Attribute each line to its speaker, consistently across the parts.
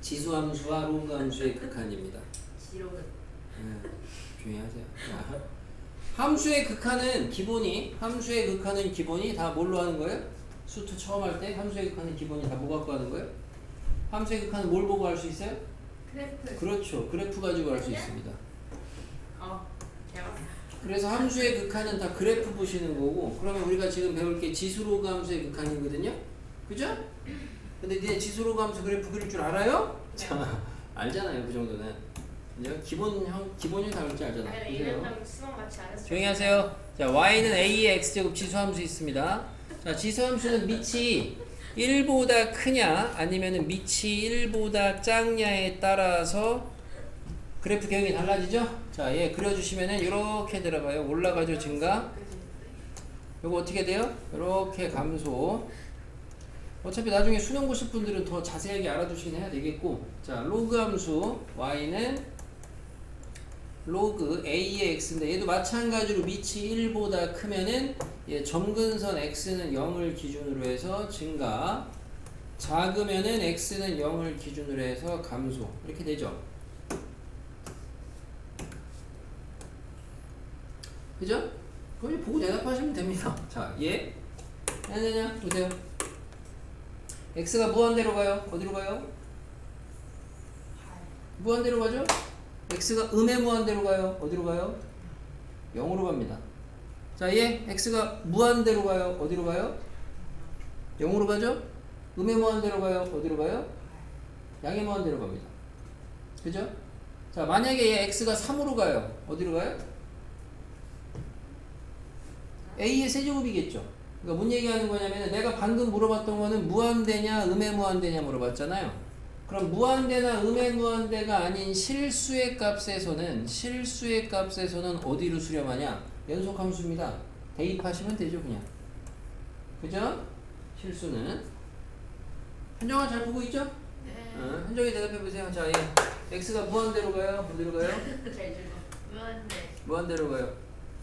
Speaker 1: 지수함수와 로그함수의 극한입니다.
Speaker 2: 지로는
Speaker 1: 조용히 하세요. 자, 함수의 극한은 기본이 다 뭘로 하는 거예요? 수트 처음 할 때 함수의 극한은 기본이 다 뭐 갖고 하는 거예요? 함수의 극한은 뭘 보고 할 수 있어요?
Speaker 2: 그래프.
Speaker 1: 그렇죠. 그래프 가지고 할 수 있습니다.
Speaker 2: 대박.
Speaker 1: 그래서 함수의 극한은 다 그래프 보시는 거고, 그러면 우리가 지금 배울 게 지수로그 함수의 극한이거든요? 그죠? 근데 니네 지수로그 함수 그래프 그릴 줄 알아요?
Speaker 2: 네.
Speaker 1: 자, 알잖아요. 그 정도는. 그죠? 기본이 다 그럴 줄 알잖아.
Speaker 2: 아니,
Speaker 1: 보세요.
Speaker 2: 이랬다고 수학 같이 안 했어.
Speaker 1: 조용히 하세요. 자, y는 a의 x제곱 지수함수 있습니다. 자, 지수함수는 밑이 1보다 크냐 아니면 밑이 1보다 작냐에 따라서 그래프 경향이 달라지죠? 자, 얘 그려주시면은 이렇게 들어가요. 올라가죠, 증가. 요거 어떻게 돼요? 이렇게 감소. 어차피 나중에 수능 보실 분들은 더 자세하게 알아두시긴 해야 되겠고, 자, 로그 함수 y는 로그 a의 x인데 얘도 마찬가지로 밑이 1보다 크면은 얘 점근선 x는 0을 기준으로 해서 증가, 작으면은 x는 0을 기준으로 해서 감소. 이렇게 되죠. 그죠? 그럼 보고 대답하시면 됩니다. 자, 얘 아니냐 보세요. x가 무한대로 가요. 어디로 가요? 무한대로 가죠? x가 음의 무한대로 가요. 어디로 가요? 0으로 갑니다. 자, 얘 x가 무한대로 가요. 어디로 가요? 0으로 가죠? 음의 무한대로 가요. 어디로 가요? 양의 무한대로 갑니다. 그죠? 자, 만약에 얘 x가 3으로 가요. 어디로 가요? a의 세제곱이겠죠. 그러니까 뭔 얘기하는 거냐면, 내가 방금 물어봤던 거는 무한대냐 음의 무한대냐 물어봤잖아요. 그럼 무한대나 음의 무한대가 아닌 실수의 값에서는 어디로 수렴하냐? 연속함수입니다. 대입하시면 되죠, 그냥. 그죠? 실수는. 현정아 잘 보고 있죠?
Speaker 2: 네.
Speaker 1: 현정이 대답해 보세요. 자, 얘 x가 무한대로 가요. 어디로 가요?
Speaker 2: 잘 들어. 무한대.
Speaker 1: 무한대로 가요.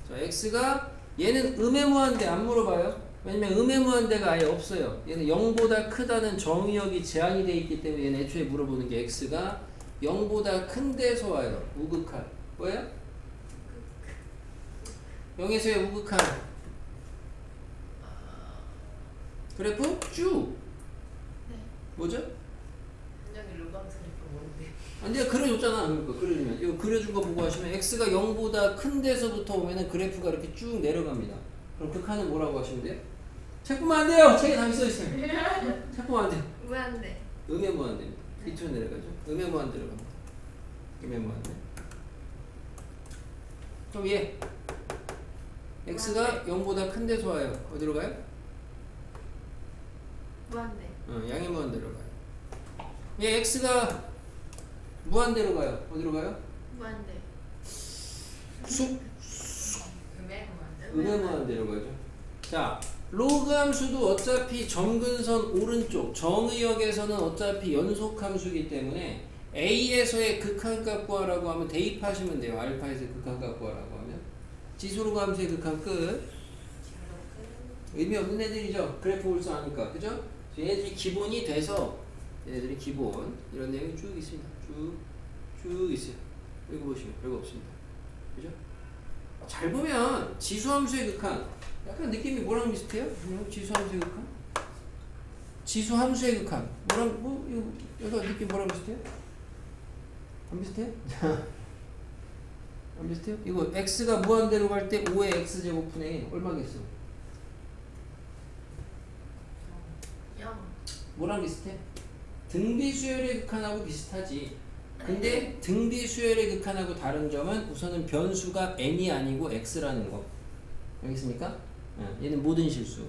Speaker 1: 자, x가 얘는 음의 무한대 안 물어봐요. 왜냐면 음의 무한대가 아예 없어요. 얘는 0보다 크다는 정의역이 제한이 되어 있기 때문에 얘는 애초에 물어보는 게 x가 0보다 큰 데서 와요. 우극한. 뭐예요? 0에서의 우극한. 그래프 쭉.
Speaker 2: 네.
Speaker 1: 뭐죠?
Speaker 2: 현정이 로그함수 그래프 모르는데.
Speaker 1: 아니, 내가 그려줬잖아. 그러니까 그려주면 이거 그려준 거 보고 하시면 x가 0보다 큰 데서부터 오면은 그래프가 이렇게 쭉 내려갑니다. 그럼 극한은 뭐라고 하시면 돼요? 책 보면 안 돼요. 책에 답이 써 있어요. 책 보면 안 돼요.
Speaker 2: 무한대.
Speaker 1: 음의 무한대입니다. 밑으로 내려가죠. 음의 무한대로 갑니다. 음의 무한대. 그럼 얘 x가 0보다 큰 데서 와요. 어디로 가요?
Speaker 2: 무한대.
Speaker 1: 양의 무한대로 가요. 얘 x가 무한대로 가요. 어디로 가요?
Speaker 2: 무한대. 음의 무한대.
Speaker 1: 음의 무한대로 가죠. 자, 로그 함수도 어차피 점근선 오른쪽 정의역에서는 어차피 연속함수이기 때문에 a에서의 극한값 구하라고 하면 대입하시면 돼요. 알파에서의 극한값 구하라고 하면. 지수로그 함수의 극한 끝. 의미 없는 애들이죠. 그래프 볼 줄 아니까. 그죠? 얘네들이 기본이 돼서, 얘네들이 기본 이런 내용이 쭉 있습니다. 쭉 있어요. 읽어보시면 별거 없습니다. 그죠? 잘 보면 지수함수의 극한 약간 느낌이 뭐랑 비슷해요? 지수함수의 극한? 지수함수의 극한 뭐랑 이거 느낌 뭐랑 비슷해요? 안 비슷해요? 안 비슷해요? 이거 x가 무한대로 갈 때 5의 x제곱분의 얼마겠어?
Speaker 2: 0.
Speaker 1: 뭐랑 비슷해? 등비수열의 극한하고 비슷하지. 근데 등비수열의 극한하고 다른 점은 우선은 변수가 n이 아니고 x라는 거. 알겠습니까? 얘는 모든 실수.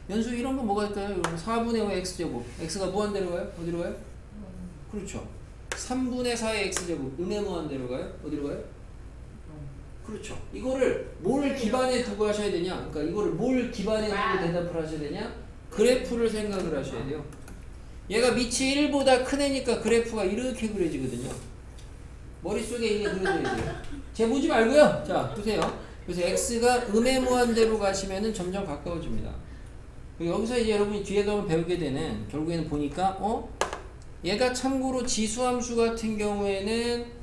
Speaker 1: 연수 이런 거 뭐가 있까요? 4분의 5의 x제곱. x가 무한대로 가요? 어디로 가요? 그렇죠. 3분의 4의 x제곱. 음의 무한대로 가요? 어디로 가요? 그렇죠. 이거를 뭘 기반에 두고 하셔야 되냐? 그러니까 이거를 뭘 기반에 두고 대답을 하셔야 되냐? 그래프를 생각을 하셔야 돼요. 얘가 밑이 1보다 큰 애니까 그래프가 이렇게 그려지거든요. 머릿속에 이게 그려져야 돼요. 쟤 보지 말고요. 자, 보세요. 그래서 x가 음의 무한대로 가시면은 점점 가까워집니다. 여기서 이제 여러분이 뒤에 가면 배우게 되는 결국에는 보니까 얘가 참고로 지수함수 같은 경우에는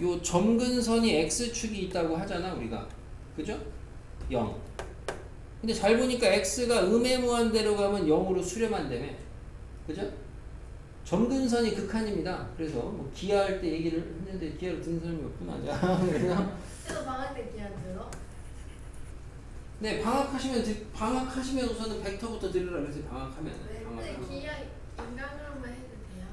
Speaker 1: 요 점근선이 x축이 있다고 하잖아 우리가. 그죠? 0. 근데 잘 보니까 x가 음의 무한대로 가면 0으로 수렴한다며. 그죠? 점근선이 극한입니다. 그래서 뭐 기하할 때 얘기를 했는데 기하를 듣는 사람이 없구나. 그래서
Speaker 2: 그래서 방학 때 기한 들어?
Speaker 1: 네, 방학하시면 우선은 벡터부터 들으라 그래서 방학하면.
Speaker 2: 네, 근데 기하 인강으로만 해도 돼요?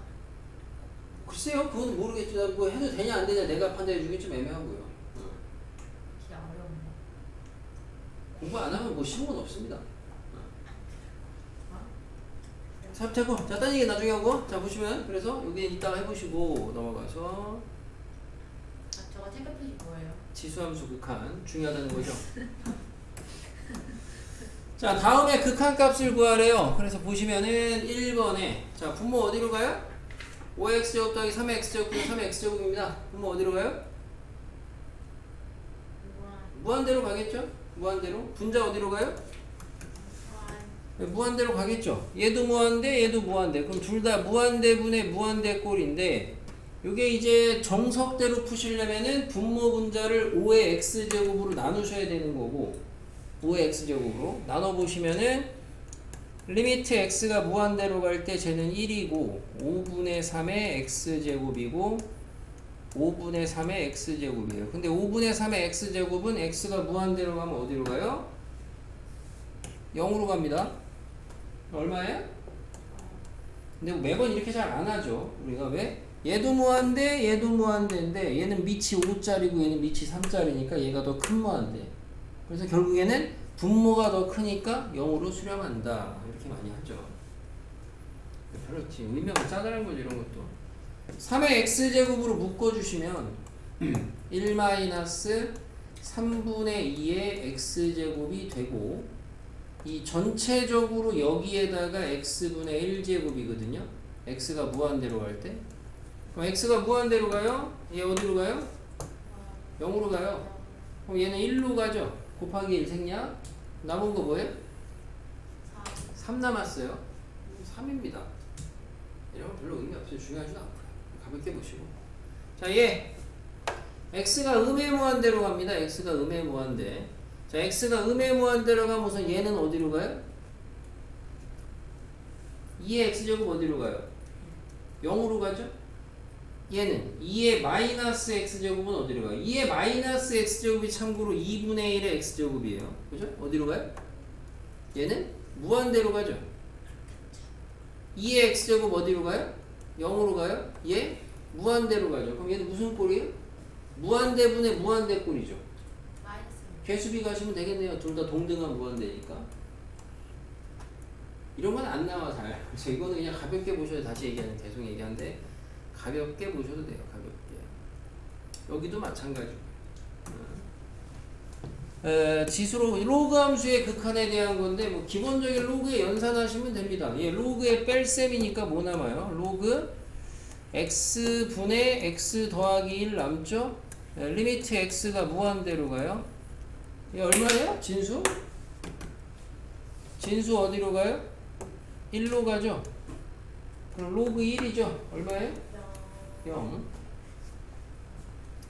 Speaker 1: 글쎄요, 그건 모르겠죠. 뭐 해도 되냐 안 되냐 내가 판단해 주긴 좀 애매하고요.
Speaker 2: 기하 어려운데.
Speaker 1: 공부 안 하면 뭐 쉬운 건 없습니다.
Speaker 2: 어?
Speaker 1: 자, 됐고. 자, 딴 얘기 나중에 하고. 자, 보시면 그래서 여기 이따가 해보시고 넘어가서
Speaker 2: 저거 체크표시 뭐예요?
Speaker 1: 지수함수 극한 중요하다는 거죠. 자, 다음에 극한값을 구하래요. 그래서 보시면은 1번에 자, 분모 어디로 가요? 5x제곱 더하기 3x제곱 plus 3x제곱입니다. 분모 어디로 가요? 무한대로 가겠죠? 무한대로. 분자 어디로 가요? 무한대로 가겠죠. 얘도 무한대, 얘도 무한대. 그럼 둘 다 무한대분의 무한대 꼴인데 요게 이제 정석대로 푸시려면은 분모 분자를 5의 x제곱으로 나누셔야 되는 거고 5의 x제곱으로 나눠보시면은 리미트 x가 무한대로 갈 때 쟤는 1이고 5분의 3의 x제곱이고 5분의 3의 x제곱이에요. 근데 5분의 3의 x제곱은 x가 무한대로 가면 어디로 가요? 0으로 갑니다. 얼마예요? 근데 매번 이렇게 잘 안 하죠. 우리가 왜? 얘도 무한대, 얘도 무한대인데 얘는 밑이 5짜리고 얘는 밑이 3짜리니까 얘가 더 큰 무한대. 그래서 결국에는 분모가 더 크니까 0으로 수렴한다. 이렇게 많이 하죠. 그렇지. 의미가 짜다는 거죠, 이런 것도. 3의 x제곱으로 묶어주시면 1-3분의 2의 x제곱이 되고 이 전체적으로 여기에다가 x분의 1제곱이거든요. x가 무한대로 갈 때. 그럼 x가 무한대로 가요? 얘 어디로 가요? 0으로 가요. 그럼 얘는 1로 가죠. 곱하기 1 생략. 남은 거 뭐예요? 3 남았어요. 3입니다. 이런 건 별로 의미 없어요. 중요하지도 않고요. 가볍게 보시고. 자, 얘 x가 음의 무한대로 갑니다. x가 음의 무한대. 자, x가 음의 무한대로 가면 우선 얘는 어디로 가요? 2의 x제곱 어디로 가요? 0으로 가죠? 얘는 2의 마이너스 x제곱은 어디로 가요? 2의 마이너스 x제곱이 참고로 2분의 1의 x제곱이에요. 그죠? 어디로 가요? 얘는 무한대로 가죠. 2의 x제곱 어디로 가요? 0으로 가요? 얘 무한대로 가죠. 그럼 얘는 무슨 꼴이에요? 무한대분의 무한대 꼴이죠. 개수비 가시면 되겠네요. 둘 다 동등한 무한대니까. 이런 건 안 나와 잘. 그래서 이거는 그냥 가볍게 보셔도 다시 얘기하는 계속 얘기하는데 가볍게 보셔도 돼요. 가볍게. 여기도 마찬가지고. 지수로 로그 함수의 극한에 대한 건데 뭐 기본적인 로그에 연산하시면 됩니다. 예, 로그의 뺄셈이니까 뭐 남아요? 로그 x분의 x 더하기 1 남죠? 리미트 x가 무한대로 가요. 이 얼마예요? 진수? 진수 어디로 가요? 1로 가죠? 그럼 로그 1이죠? 얼마예요? 0.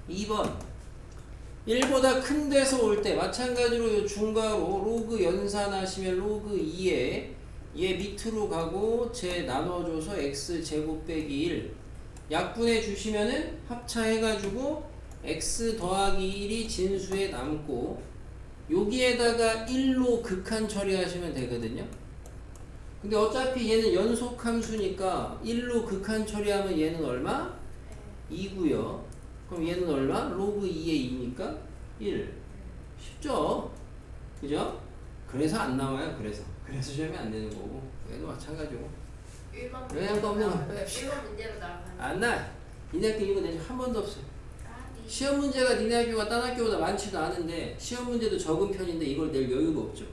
Speaker 1: 2번 1보다 큰 데서 올 때 마찬가지로 요 중괄호 로그 연산하시면 로그 2에 얘 밑으로 가고 제 나눠줘서 x제곱 빼기 1 약분해 주시면은 합차해가지고 x 더하기 1이 진수에 남고 여기에다가 1로 극한 처리하시면 되거든요. 근데 어차피 얘는 연속함수니까 1로 극한 처리하면 얘는 얼마? 2고요. 그럼 얘는 얼마? 로그 2의 2니까 1. 쉽죠? 그죠? 그래서 안 나와요. 그래서 시험이 안 되는 거고 얘도 마찬가지고.
Speaker 2: 1번
Speaker 1: 영향도 없는 거.
Speaker 2: 1번 문제로 나가는
Speaker 1: 안 나. 니네 학교 이거 낸 적 한 번도 없어요. 시험 문제가 니네 학교가 딴 학교보다 많지도 않은데 시험 문제도 적은 편인데 이걸 낼 여유가 없죠.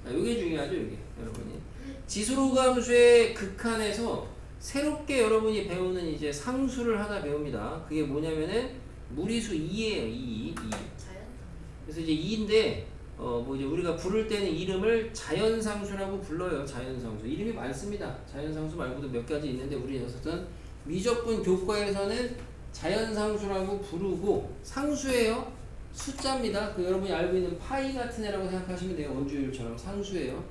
Speaker 1: 이게 중요하죠, 이게 여러분이. 지수로그 함수의 극한에서 새롭게 여러분이 배우는 이제 상수를 하나 배웁니다. 그게 뭐냐면은 무리수 2예요, 2.
Speaker 2: 자연상.
Speaker 1: 그래서 이제 2인데 뭐 이제 우리가 부를 때는 이름을 자연상수라고 불러요. 자연상수. 이름이 많습니다. 자연상수 말고도 몇 가지 있는데 우리 녀석은 미적분 교과에서는 자연상수라고 부르고 상수예요. 숫자입니다. 그 여러분이 알고 있는 파이 같은 애라고 생각하시면 돼요. 원주율처럼 상수예요.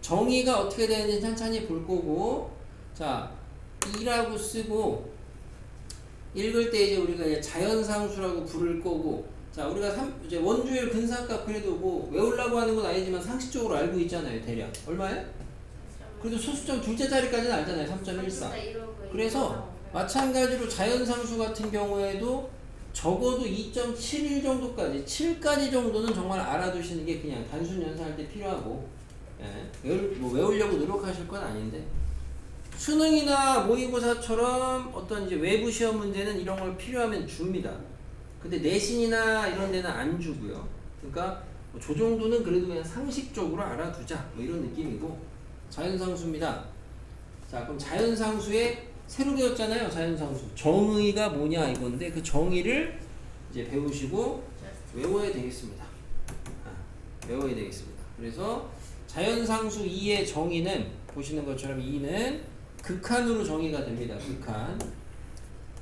Speaker 1: 정의가 어떻게 되는지 천천히 볼 거고, 자, 2라고 쓰고 읽을 때 이제 우리가 이제 자연상수라고 부를 거고, 자, 우리가 이제 원주율 근사값 그래도 뭐 외우려고 하는 건 아니지만 상식적으로 알고 있잖아요. 대략 얼마예요? 그래도 소수점 둘째 자리까지는 알잖아요. 3.14. 그래서 마찬가지로 자연상수 같은 경우에도 적어도 2.71 정도까지, 7까지 정도는 정말 알아두시는 게 그냥 단순 연산할 때 필요하고, 예, 외우려고 노력하실 건 아닌데, 수능이나 모의고사처럼 어떤 이제 외부 시험 문제는 이런 걸 필요하면 줍니다. 근데 내신이나 이런 데는 안 주고요. 그러니까 저 정도는 그래도 그냥 상식적으로 알아두자, 뭐 이런 느낌이고, 자연상수입니다. 자, 그럼 자연상수에 새로 배웠잖아요. 자연상수 정의가 뭐냐 이건데, 그 정의를 이제 배우시고 외워야 되겠습니다. 외워야 되겠습니다. 그래서 자연상수 2의 정의는 보시는 것처럼 2는 극한으로 정의가 됩니다. 극한.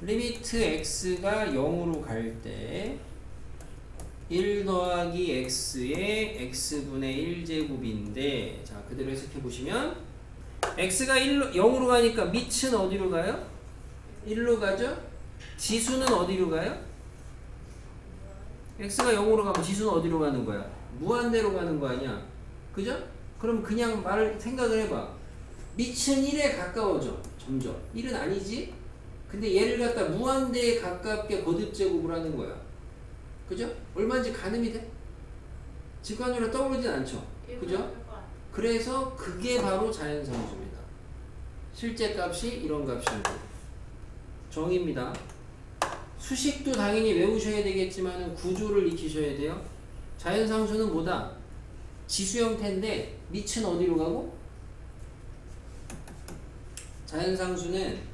Speaker 1: 리미트 x가 0으로 갈 때 1 더하기 x의 x분의 1제곱인데, 자, 그대로 해석해 보시면 x가 0으로 가니까 밑은 어디로 가요? 1로 가죠? 지수는 어디로 가요? x가 0으로 가면 지수는 어디로 가는 거야? 무한대로 가는 거 아니야? 그죠? 그럼 그냥 생각을 해봐. 밑은 1에 가까워져. 점점. 1은 아니지? 근데 얘를 갖다 무한대에 가깝게 거듭제곱을 하는 거야. 그죠? 얼마인지 가늠이 돼? 직관적으로 떠오르진 않죠? 그죠? 그래서 그게 바로 자연상수입니다. 실제 값이 이런 값이고, 정의입니다. 수식도 당연히 외우셔야 되겠지만 구조를 익히셔야 돼요. 자연상수는 뭐다? 지수 형태인데 밑은 어디로 가고? 자연상수는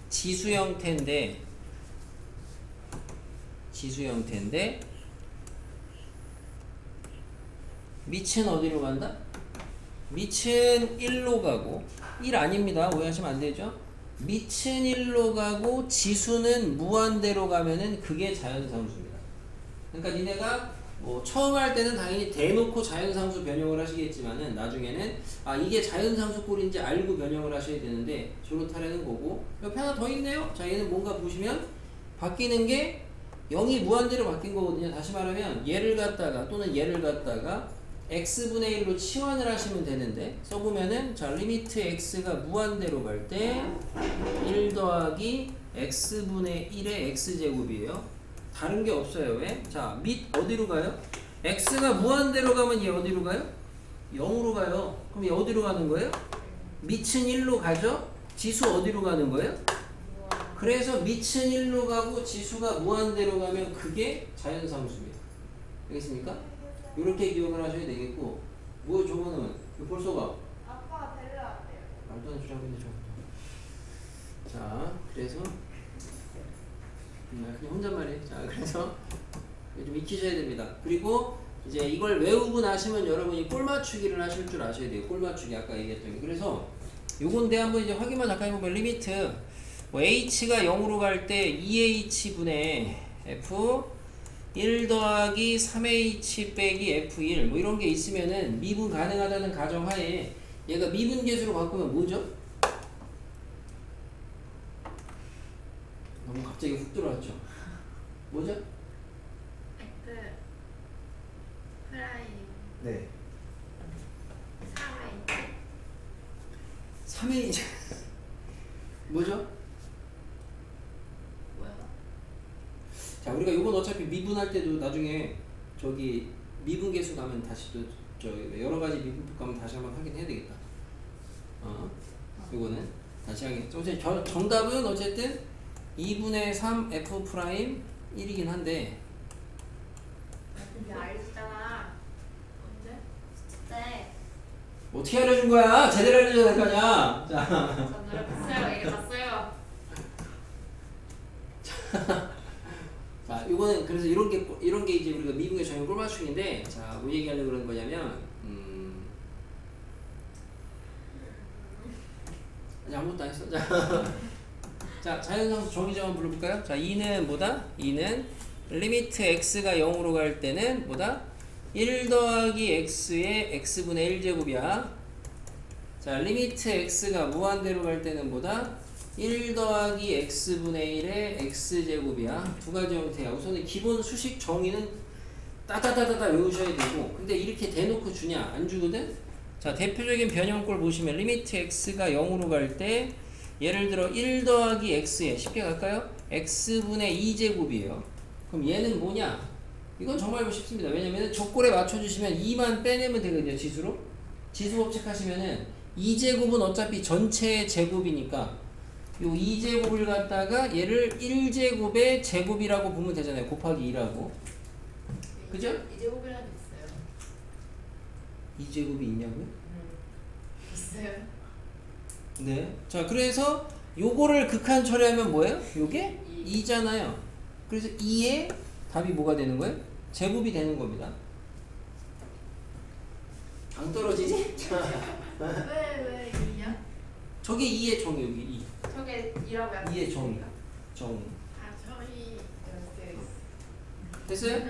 Speaker 1: 지수 형태인데 밑은 어디로 간다? 밑은 1로 가고, 1 아닙니다. 오해하시면 안 되죠? 밑은 1로 가고 지수는 무한대로 가면은 그게 자연상수입니다. 그러니까 니네가 뭐 처음 할 때는 당연히 대놓고 자연상수 변형을 하시겠지만은 나중에는 이게 자연상수 꼴인지 알고 변형을 하셔야 되는데, 저렇다라는 거고, 옆에 하나 더 있네요. 자, 얘는 뭔가 보시면 바뀌는 게 0이 무한대로 바뀐 거거든요. 다시 말하면 얘를 갖다가 또는 얘를 갖다가 x분의 1로 치환을 하시면 되는데, 써보면은 자, 리미트 x가 무한대로 갈 때 1 더하기 x분의 1의 x제곱이에요. 다른 게 없어요. 왜? 자, 밑 어디로 가요? x가 무한대로 가면 얘 어디로 가요? 0으로 가요. 그럼 얘 어디로 가는 거예요? 밑은 1로 가죠? 지수 어디로 가는 거예요? 그래서 밑은 1로 가고 지수가 무한대로 가면 그게 자연상수입니다. 알겠습니까? 이렇게 기억을 하셔야 되겠고, 뭐 저거는 벌써 봐.
Speaker 2: 아빠가 데려왔대요.
Speaker 1: 말도 안 주라고 했네. 자, 그래서 그냥 혼잣말이에요. 자, 그래서 좀 익히셔야 됩니다. 그리고 이제 이걸 외우고 나시면 여러분이 꼴 맞추기를 하실 줄 아셔야 돼요. 꼴 맞추기 아까 얘기했던 게. 그래서 요건데 한번 이제 확인만 잠깐 해보면, 리미트 뭐 h가 0으로 갈 때 2h분의 f 1 더하기 3h 빼기 f1 뭐 이런 게 있으면은 미분 가능하다는 가정하에 얘가 미분계수로 바꾸면 뭐죠? 너무 갑자기 훅 들어왔죠? 뭐죠?
Speaker 2: F 프라임
Speaker 1: 네.
Speaker 2: 3H
Speaker 1: 3H 뭐죠?
Speaker 2: 뭐야?
Speaker 1: 자, 우리가 요건 어차피 미분할 때도 나중에 저기 미분계수 가면 다시 또 저 여러 가지 미분법 가면 다시 한번 확인해야 되겠다. 요거는 다시 하겠죠. 정답은 어쨌든 2분의 3 f 프라임 1이긴 한데,
Speaker 2: 근데 알려줬잖아. 언제? 네.
Speaker 1: 어떻게 알려준 거야? 제대로 알려줘야 될 거 아니야. 자,
Speaker 2: 전 노력했어요. 이게 봤어요.
Speaker 1: 자, 요거는 그래서 이런 게 이제 우리가 미분의 정의 꼴맞춤인데, 자, 뭐 얘기하려고 그러는 거냐면, 아직 아무것도 안 했어. 자, 자연상수 정의 좀 한번 불러볼까요? 자, 2는 뭐다? 2는 리미트 x가 0으로 갈 때는 뭐다? 1 더하기 x의 x분의 1제곱이야. 자, 리미트 x가 무한대로 갈 때는 뭐다? 1 더하기 x분의 1의 x제곱이야. 두 가지 형태야. 우선은 기본 수식 정의는 따다다다다 외우셔야 되고, 근데 이렇게 대놓고 주냐? 안 주거든? 자, 대표적인 변형꼴 보시면 리미트 x가 0으로 갈 때 예를 들어 1 더하기 x에 쉽게 갈까요? x분의 2제곱이에요. 그럼 얘는 뭐냐? 이건 정말 쉽습니다. 왜냐면 적골에 맞춰주시면 2만 빼내면 되거든요. 지수로. 지수 법칙 하시면은 2제곱은 어차피 전체의 제곱이니까 요 2제곱을 갖다가 얘를 1제곱의 제곱이라고 보면 되잖아요. 곱하기 2라고. 그죠?
Speaker 2: 2제곱이라는 게 있어요.
Speaker 1: 2제곱이 있냐고요?
Speaker 2: 있어요.
Speaker 1: 네. 자, 그래서 요거를 극한 처리하면 뭐예요? 요게 2잖아요. 그래서 2의 답이 뭐가 되는 거예요? 제곱이 되는 겁니다. 안 떨어지지? 자,
Speaker 2: 왜 2냐?
Speaker 1: 저게 2의 정의, 여기 2.
Speaker 2: 저게 2라고 약간
Speaker 1: 2의 정의. 정의.
Speaker 2: 아, 저희 이렇게
Speaker 1: 됐어요?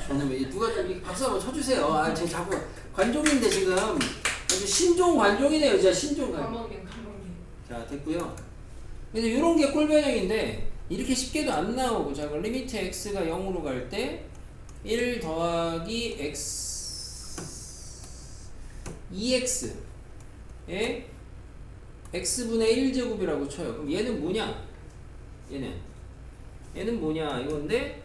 Speaker 1: 저는 왜 누가 좀 박수 한번 쳐주세요. 아, 제 자꾸 관종인데 지금 아주 신종 관종이네요, 진짜 신종 관종.
Speaker 2: 감옥님.
Speaker 1: 자, 됐고요. 그래서 이런 게 꼴변형인데 이렇게 쉽게도 안 나오고, 자, 그럼 리미트 x가 0으로 갈 때 1 더하기 x 2x에 x분의 1제곱이라고 쳐요. 그럼 얘는 뭐냐? 얘는 뭐냐 이건데,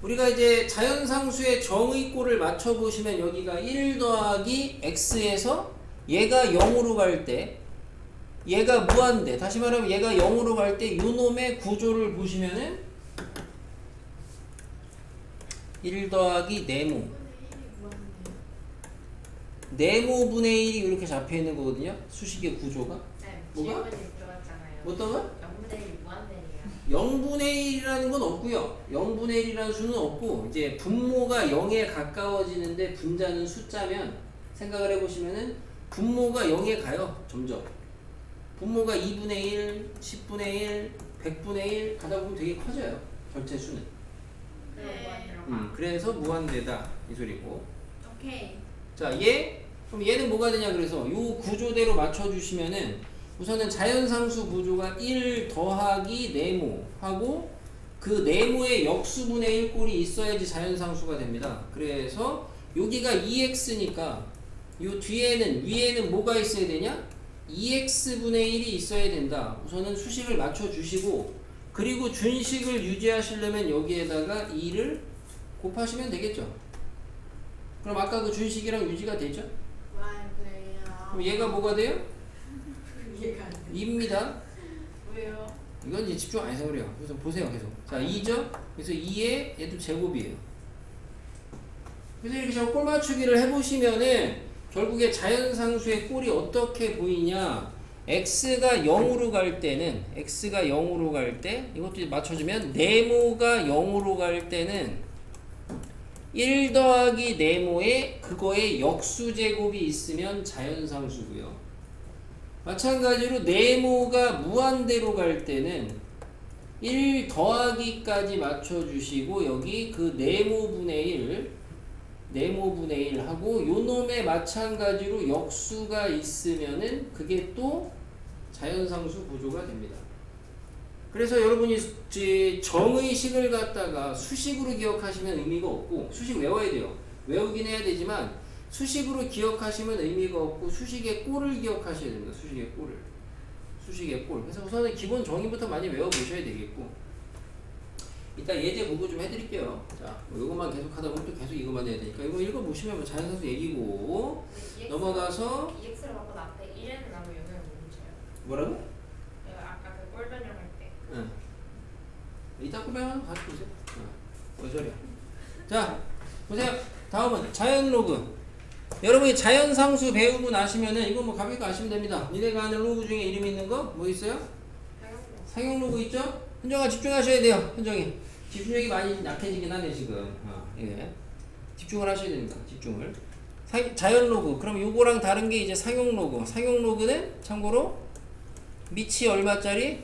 Speaker 1: 우리가 이제 자연상수의 정의꼴을 맞춰보시면 여기가 1 더하기 x에서 얘가 0으로 갈 때, 얘가 무한대, 다시 말하면 얘가 0으로 갈 때 요놈의 구조를 보시면은 1 더하기 네모분의 1이 이렇게 잡혀있는 거거든요. 수식의 구조가.
Speaker 2: 네,
Speaker 1: 뭐가?
Speaker 2: 지금은 들어갔잖아요.
Speaker 1: 어떤 거?
Speaker 2: 0분의 1 무한대리야.
Speaker 1: 0분의 1이라는 건 없고요. 0분의 1이라는 수는 없고, 이제 분모가 0에 가까워지는데 분자는 숫자면 생각을 해보시면은 분모가 0에 가요. 점점. 분모가 2분의 1, 10분의 1, 100분의 1 가다 보면 되게 커져요. 전체 수는. 그래서 무한대다 이 소리고.
Speaker 2: 오케이.
Speaker 1: 자, 그럼 얘는 뭐가 되냐? 그래서 요 구조대로 맞춰주시면은 우선은 자연상수 구조가 1 더하기 네모하고 그 네모의 역수분의 1 꼴이 있어야지 자연상수가 됩니다. 그래서 여기가 2x니까 요 뒤에는, 위에는 뭐가 있어야 되냐? 2x분의 1이 있어야 된다. 우선은 수식을 맞춰주시고, 그리고 준식을 유지하시려면 여기에다가 2를 곱하시면 되겠죠. 그럼 아까 그 준식이랑 유지가 되죠? 그럼 얘가 뭐가 돼요?
Speaker 2: 이해가 안 돼.
Speaker 1: 2입니다.
Speaker 2: 왜요?
Speaker 1: 이건 이제 집중 안 해서 그래요. 그래서 보세요, 계속. 자, 2죠? 그래서 2에 얘도 제곱이에요. 그래서 이렇게 자꾸 꼴 맞추기를 해보시면은 결국에 자연상수의 꼴이 어떻게 보이냐? x가 0으로 갈 때는, x가 0으로 갈 때, 이것도 맞춰주면, 네모가 0으로 갈 때는 1 더하기 네모에 그거의 역수제곱이 있으면 자연상수고요. 마찬가지로 네모가 무한대로 갈 때는 1 더하기까지 맞춰주시고, 여기 그 네모분의 1 하고 요놈에 마찬가지로 역수가 있으면은 그게 또 자연상수 구조가 됩니다. 그래서 여러분이 정의식을 갖다가 수식으로 기억하시면 의미가 없고, 수식 외워야 돼요. 외우긴 해야 되지만 수식으로 기억하시면 의미가 없고 수식의 꼴을 기억하셔야 됩니다. 수식의 꼴. 그래서 우선은 기본 정의부터 많이 외워보셔야 되겠고, 이따 예제 보고 좀 해드릴게요. 자, 뭐 이것만 계속 하다 보면 또 계속 이것만 해야 되니까 이거 읽어보시면 뭐 자연상수 얘기고, 넘어가서
Speaker 2: EX를 바꿔 앞에 1에는 나고 0에는 못 붙여요.
Speaker 1: 뭐라고?
Speaker 2: 내가 아까 그 꼴변형 할 때.
Speaker 1: 응. 이따 꾸며서 같이 보세요. 뭔 소리야. 자, 보세요. 다음은 자연 로그. 여러분이 자연상수 배우고 나시면은 이거 뭐 가볍게 아시면 됩니다. 니네가 아는 로그 중에 이름 있는 거 뭐 있어요? 상용 로그 있죠? 현정아 집중하셔야 돼요. 현정이 집중력이 많이 약해지긴 하네 지금. 예. 집중을 하셔야 됩니다. 집중을. 자연 로그. 그럼 요거랑 다른 게 이제 상용 로그. 상용 로그는 참고로 밑이 얼마짜리?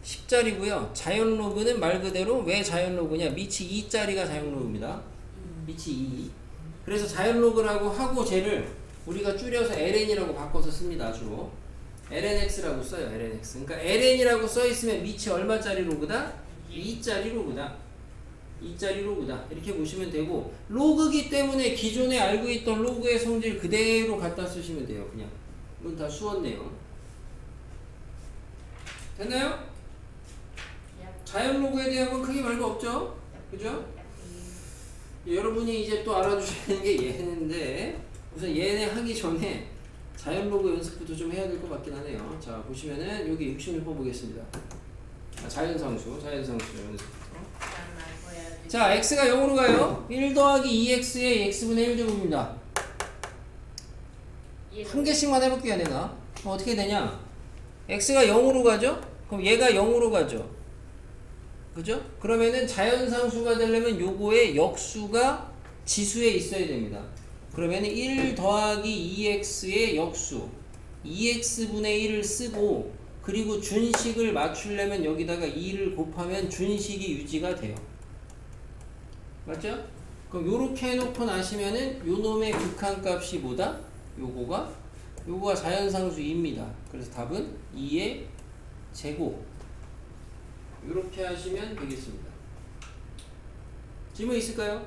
Speaker 1: 10짜리고요. 자연 로그는 말 그대로 왜 자연 로그냐? 밑이 2짜리가 자연 로그입니다. 밑이 2. 그래서 자연 로그라고 하고 쟤를 우리가 줄여서 ln이라고 바꿔서 씁니다. 주로. lnx라고 써요. lnx. 그러니까 ln이라고 써 있으면 밑이 얼마짜리 로그다? 2짜리 로그다. 2짜리 로그다. 이렇게 보시면 되고, 로그기 때문에 기존에 알고 있던 로그의 성질 그대로 갖다 쓰시면 돼요. 그냥. 이건 다 수었네요. 됐나요? 자연 로그에 대한 건 크게 말고 없죠? 그죠? 여러분이 이제 또 알아주셔야 되는 게 얘네인데, 우선 얘네 하기 전에 자연 로그 연습부터 좀 해야 될 것 같긴 하네요. 자, 보시면은 여기 66번 보겠습니다. 자연상수 연습부터. 자, x가 0으로 가요. 1 더하기 2x의 x분의 1제곱입니다. 한 개씩만 해볼게요, 내가. 어떻게 되냐? x가 0으로 가죠? 그럼 얘가 0으로 가죠. 그죠? 그러면은 자연상수가 되려면 요거의 역수가 지수에 있어야 됩니다. 그러면은 1 더하기 2x의 역수 2x분의 1을 쓰고, 그리고 준식을 맞추려면 여기다가 2를 곱하면 준식이 유지가 돼요. 맞죠? 그럼 요렇게 해놓고 나시면은 요 놈의 극한값이 뭐다? 요거가 자연상수 2입니다. 그래서 답은 2의 제곱. 요렇게 하시면 되겠습니다. 질문 있을까요?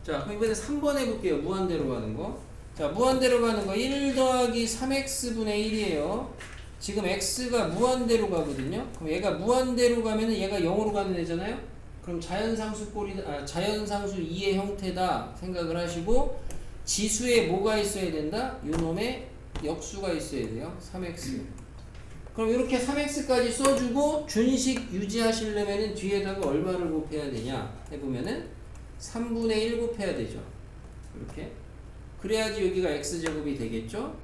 Speaker 1: 자, 그럼 이번에 3번 해볼게요. 무한대로 가는 거. 자, 무한대로 가는 거 1 더하기 3x분의 1이에요. 지금 x가 무한대로 가거든요. 그럼 얘가 무한대로 가면은 얘가 0으로 가는 애잖아요. 그럼 자연상수 2의 형태다 생각을 하시고, 지수에 뭐가 있어야 된다? 요놈의 역수가 있어야 돼요. 3x. 그럼 이렇게 3x까지 써주고 준식 유지하시려면은 뒤에다가 얼마를 곱해야 되냐 해보면은 3분의 1 곱해야 되죠. 이렇게. 그래야지 여기가 x제곱이 되겠죠.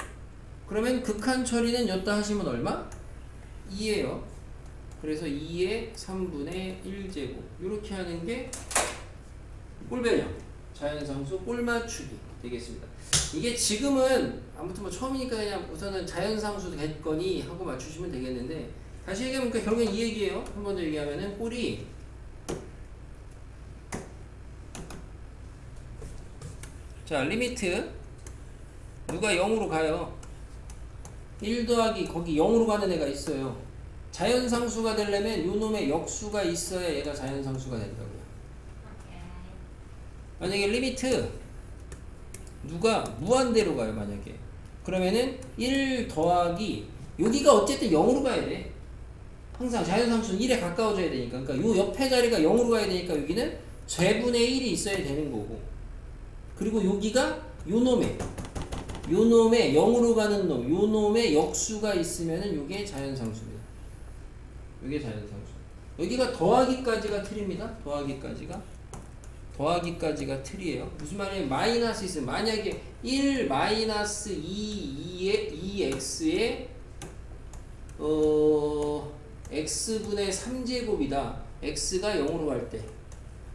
Speaker 1: 그러면 극한 처리는 였다 하시면 얼마? 2예요. 그래서 2의 3분의 1제곱. 이렇게 하는 게 꼴변형, 자연상수 꼴맞추기 되겠습니다. 이게 지금은 아무튼 뭐 처음이니까 그냥 우선은 자연상수 됐거니 하고 맞추시면 되겠는데, 다시 얘기하면 결국엔 이 얘기예요. 한 번 더 얘기하면은 꼴이 자, 리미트 누가 0으로 가요. 1 더하기 거기 0으로 가는 애가 있어요. 자연상수가 되려면 요 놈의 역수가 있어야 얘가 자연상수가 된다고요. 만약에 리미트 누가 무한대로 가요. 만약에 그러면은 1 더하기 여기가 어쨌든 0으로 가야 돼. 항상 자연상수는 1에 가까워져야 되니까. 그러니까 요 옆에 자리가 0으로 가야 되니까 여기는 제분의 1이 있어야 되는 거고, 그리고 여기가 요 놈의 0으로 가는 놈, 요 놈의 역수가 있으면은 요게 자연상수입니다. 요게 자연상수. 여기가 더하기까지가 틀입니다. 더하기까지가 틀이에요. 무슨 말이냐면 마이너스 있으면, 만약에 1 마이너스 2x의 x분의 3제곱이다. x가 0으로 갈 때.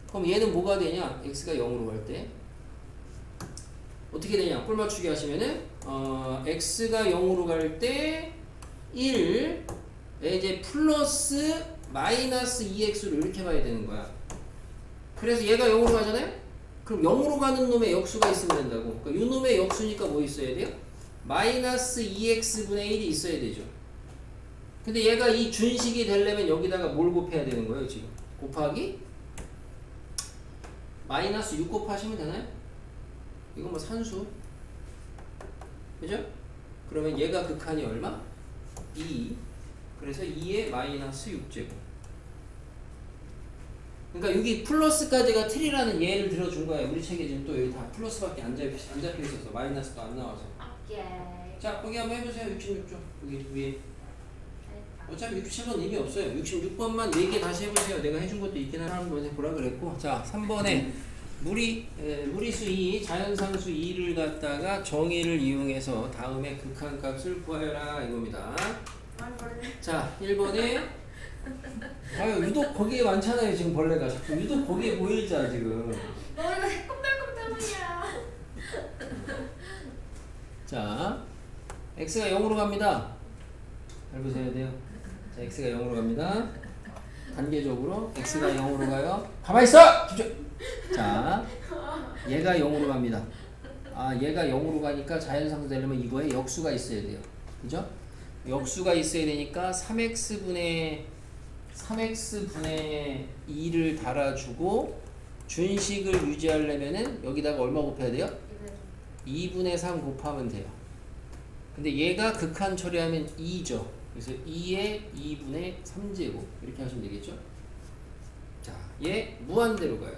Speaker 1: 그럼 얘는 뭐가 되냐? x가 0으로 갈 때 어떻게 되냐? 꼴 맞추기 하시면은 x가 0으로 갈 때 1 이제 플러스 마이너스 2x로 이렇게 봐야 되는 거야. 그래서 얘가 0으로 가잖아요? 그럼 0으로 가는 놈의 역수가 있으면 된다고. 그러니까 이 놈의 역수니까 뭐 있어야 돼요? 마이너스 2x분의 1이 있어야 되죠. 근데 얘가 이 준식이 되려면 여기다가 뭘 곱해야 되는 거예요, 지금? 곱하기 마이너스 6 곱하시면 되나요? 이건 뭐 산수. 그죠? 그러면 얘가 극한이 얼마? 2. 그래서 2의 마이너스 6제곱. 그러니까 여기 플러스까지가 틀이라는 예를 들어준 거예요. 우리 책에 지금 또 여기 다 플러스밖에 안 잡혀 있어서 마이너스도 안 나와서. 자, 거기 한번 해보세요. 66쪽. 여기 위에. 어차피 67번 의미 없어요. 66번만 4개 다시 해보세요. 내가 해준 것도 있긴 한데 보라 그랬고. 자, 3번에 무리수 2, 자연상수 2를 갖다가 정의를 이용해서 다음에 극한값을 구하여라 이겁니다. 자, 1번에 아유 유독 거기에 많잖아요 지금 벌레가 자꾸 유독 거기에 보이자 지금.
Speaker 2: 너 이거 새콤달콤 때문이야.
Speaker 1: 자 x가 0으로 갑니다. 잘 보셔야 돼요. 자 x가 0으로 갑니다. 단계적으로 x가 0으로 가요. 가만히 있어! 집중! 자 얘가 0으로 갑니다. 아 얘가 0으로 가니까 자연상수 되려면 이거에 역수가 있어야 돼요. 그죠? 역수가 있어야 되니까 3x분의 2를 달아주고 준식을 유지하려면은 여기다가 얼마 곱해야 돼요? 2분의 3 곱하면 돼요. 근데 얘가 극한 처리하면 2죠. 그래서 2에 2분의 3제곱 이렇게 하시면 되겠죠. 자, 얘 무한대로 가요.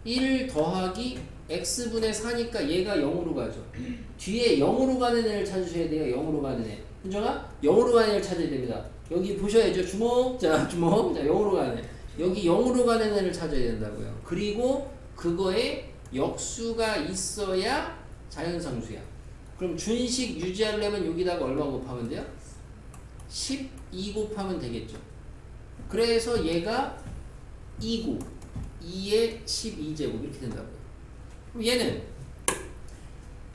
Speaker 1: 1 더하기 x분의 4니까 얘가 0으로 가죠. 뒤에 0으로 가는 애를 찾으셔야 돼요. 0으로 가는 애. 현정아? 0으로 가는 애를 찾아야 됩니다. 여기 보셔야죠. 주목. 자, 주목. 자, 0으로 가는 애. 여기 0으로 가는 애를 찾아야 된다고요. 그리고 그거에 역수가 있어야 자연상수야. 그럼 준식 유지하려면 여기다가 얼마 곱하면 돼요? 12 곱하면 되겠죠. 그래서 얘가 2고 2에 12제곱 이렇게 된다고요. 그럼 얘는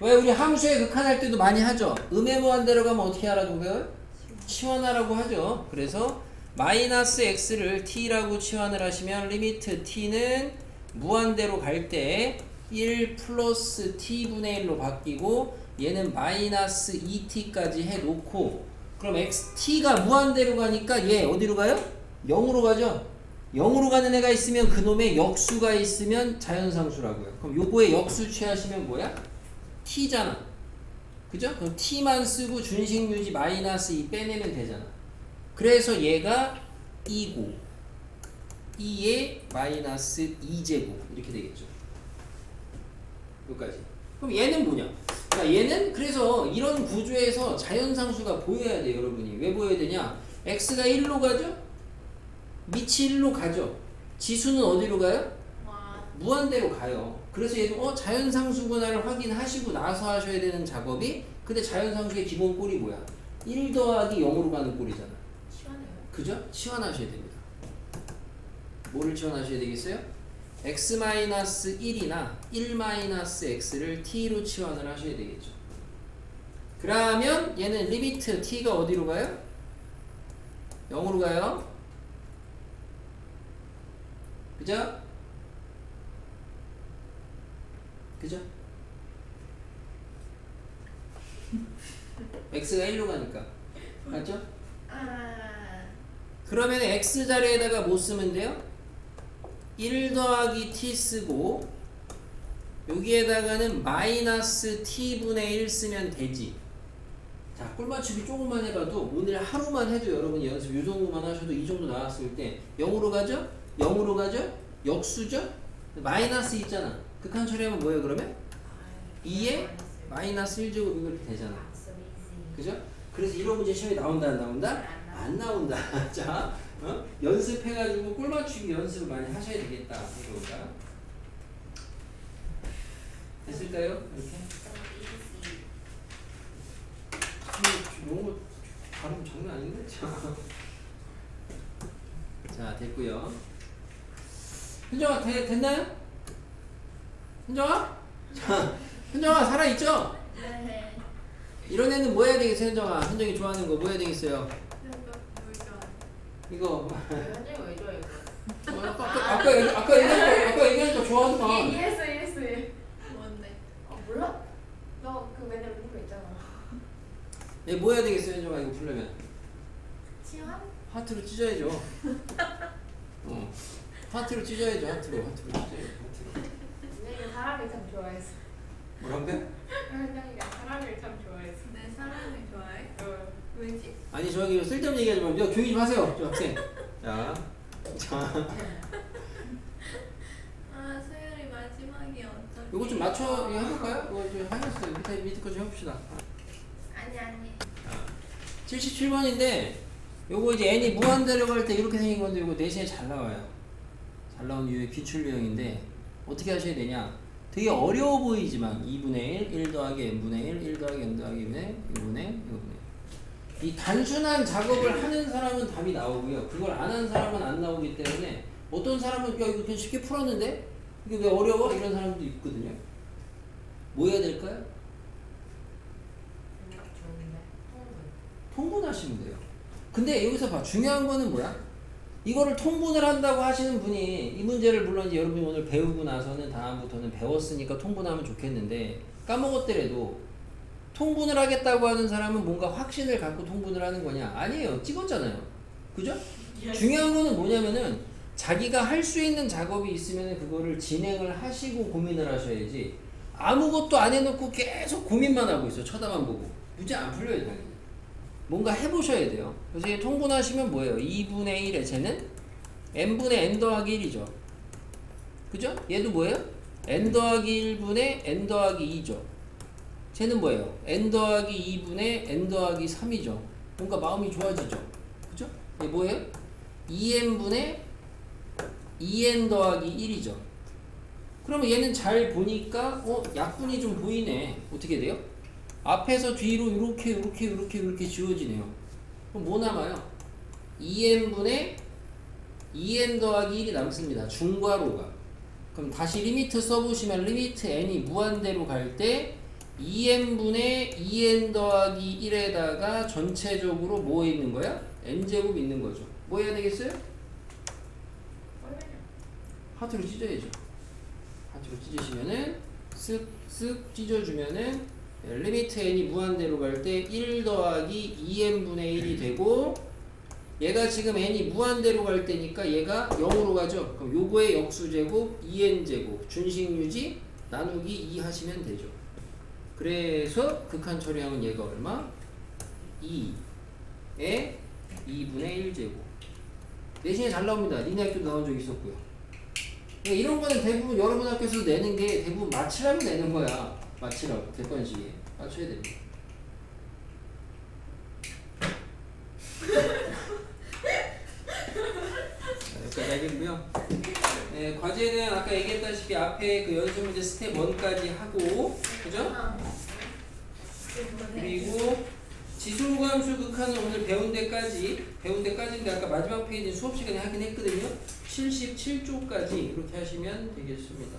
Speaker 1: 왜 우리 함수에 극한할 때도 많이 하죠. 음의 무한대로 가면 어떻게 하라고 배워요? 치환하라고 하죠. 그래서 마이너스 x를 t라고 치환을 하시면 리미트 t는 무한대로 갈 때 1 플러스 t분의 1로 바뀌고 얘는 마이너스 2t까지 해놓고 그럼 t가 무한대로 가니까 얘 어디로 가요? 0으로 가죠. 0으로 가는 애가 있으면 그놈의 역수가 있으면 자연상수라고요. 그럼 요거에 역수 취하시면 뭐야? t잖아. 그죠? 그럼 t만 쓰고 준식 유지 마이너스 2 빼내면 되잖아. 그래서 얘가 2고 2에 마이너스 2제곱 이렇게 되겠죠. 여기까지. 그럼 얘는 뭐냐? 그러니까 얘는 그래서 이런 구조에서 자연상수가 보여야 돼요, 여러분이. 왜 보여야 되냐? x가 1로 가죠? 밑이 1로 가죠? 지수는 어디로 가요? 무한대로 가요. 그래서 얘도 자연상수구나를 확인하시고 나서 하셔야 되는 작업이 근데 자연상수의 기본 꼴이 뭐야? 1 더하기 0으로 가는 꼴이잖아.
Speaker 2: 시원해요.
Speaker 1: 그죠? 치환하셔야 됩니다. 뭐를 치환하셔야 되겠어요? x-1이나 1-x를 t로 치환을 하셔야 되겠죠. 그러면 얘는 리미트 t가 어디로 가요? 0으로 가요. 그죠? 그죠? x가 1로 가니까 맞죠? 그러면 x 자리에다가 뭐 쓰면 돼요? 1 더하기 t 쓰고 여기에다가는 마이너스 t분의 1 쓰면 되지. 자, 꿀맞추기 조금만 해봐도 오늘 하루만 해도 여러분이 연습 요 정도만 하셔도 이 정도 나왔을 때 0으로 가죠? 0으로 가죠? 역수죠? 마이너스 있잖아. 극한 처리하면 뭐예요 그러면? 2에 마이너스 1제곱 이렇게 되잖아. 그죠? 그래서 이런 문제 시험에 나온다 안 나온다? 안 나온다. 자, 연습해가지고 꿀 맞추기 연습을 많이 하셔야 되겠다. 이거가 됐을까요? 이렇게? 영어 발음 장난 아닌데? 자, 됐고요. 현정아, 됐나요? 현정아? 자, 현정아 살아있죠?
Speaker 2: 네.
Speaker 1: 이런 애는 뭐 해야 되겠어요, 현정아? 현정이 좋아하는 거 뭐 해야 되겠어요? 이거
Speaker 2: 현정이 왜 좋아해 이거?
Speaker 1: 아까 얘기한 거 좋아하더만.
Speaker 2: 이해했어. 뭔데? 몰라? 너 그 맨날 웃는 거 있잖아.
Speaker 1: 얘 뭐 해야 되겠어요, 현정아? 이거 풀려면
Speaker 2: 치환?
Speaker 1: 하트로 찢어야죠. 하트로 찢어야죠. 하트로 찢어야죠.
Speaker 2: 현정이가 사람을 참 좋아해서.
Speaker 1: 뭐라고요?
Speaker 2: 현정이가 사람을 참 좋아해서.
Speaker 3: 내 사람을 좋아해? 왜지?
Speaker 1: 아니 저기 쓸데없는 얘기하지 말고 조용히 좀 하세요, 저 학생. 자,
Speaker 3: 아 수요일이 마지막이 어쩌지?
Speaker 1: 요거 좀 맞춰 이거 해볼까요? 이거 좀 하셨어요. 밑에 거 좀 해봅시다.
Speaker 2: 아니.
Speaker 1: 77번인데 요거 이제 n이 무한대로 갈 때 이렇게 생긴 건데 요거 내신에 잘 나와요. 잘 나온 유의 기출 유형인데 어떻게 하셔야 되냐? 되게 어려워 보이지만 2분의 1, 1 더하기 n분의 1, 1 더하기 n 더하기 1분의 1분의 1분의 이 단순한 작업을 하는 사람은 답이 나오고요. 그걸 안 하는 사람은 안 나오기 때문에 어떤 사람은 야 이거 그냥 쉽게 풀었는데 이게 왜 어려워? 이런 사람도 있거든요. 뭐 해야 될까요? 통분하시면 돼요. 근데 여기서 봐. 중요한 거는 뭐야? 이거를 통분을 한다고 하시는 분이 이 문제를 물론 이제 여러분이 오늘 배우고 나서는 다음부터는 배웠으니까 통분하면 좋겠는데 까먹었더라도 통분을 하겠다고 하는 사람은 뭔가 확신을 갖고 통분을 하는 거냐? 아니에요. 찍었잖아요. 그죠? 중요한 거는 뭐냐면은 자기가 할 수 있는 작업이 있으면 그거를 진행을 하시고 고민을 하셔야지 아무것도 안 해놓고 계속 고민만 하고 있어. 쳐다만 보고. 문제 안 풀려요, 당연히. 뭔가 해보셔야 돼요. 그래서 이게 통분하시면 뭐예요? 2분의 1의 쟤는 n분의 n 더하기 1이죠. 그죠? 얘도 뭐예요? n 더하기 1분의 n 더하기 2죠. 쟤는 뭐예요? n 더하기 2분의 n 더하기 3이죠. 뭔가 마음이 좋아지죠. 그죠? 얘 뭐예요? 2n분의 2n 더하기 1이죠. 그러면 얘는 잘 보니까 약분이 좀 보이네. 어떻게 돼요? 앞에서 뒤로 이렇게 지워지네요. 그럼 뭐 남아요? 2n분의 2n 더하기 1이 남습니다. 중괄호가. 그럼 다시 리미트 써보시면 리미트 n이 무한대로 갈 때 2n분의 2n 더하기 1에다가 전체적으로 뭐 있는 거야? n제곱 있는 거죠. 뭐 해야 되겠어요? 하트로 찢어야죠. 하트로 찢으시면은 쓱쓱 찢어주면은 리미트 n이 무한대로 갈 때 1 더하기 2n분의 1이 되고 얘가 지금 n이 무한대로 갈 때니까 얘가 0으로 가죠. 그럼 요거의 역수제곱 2n제곱 준식유지 나누기 2 하시면 되죠. 그래서 극한 처리하면 얘가 얼마? 2에 2분의 1제곱. 내신에 잘 나옵니다. 니네 학교도 나온 적 있었고요. 그러니까 이런 거는 대부분 여러분 학교에서 내는 게 대부분 맞추라고 내는 거야. 맞추라고. 객관식에. 맞춰야 됩니다. 여기까지 하겠고요. 네, 과제는 아까 얘기했다시피 앞에 그 연습 문제 스텝 1까지 하고, 그죠? 그리고 지수함수 극한은 오늘 배운 데까지인데 아까 마지막 페이지 수업 시간에 하긴 했거든요. 77조까지 이렇게 하시면 되겠습니다.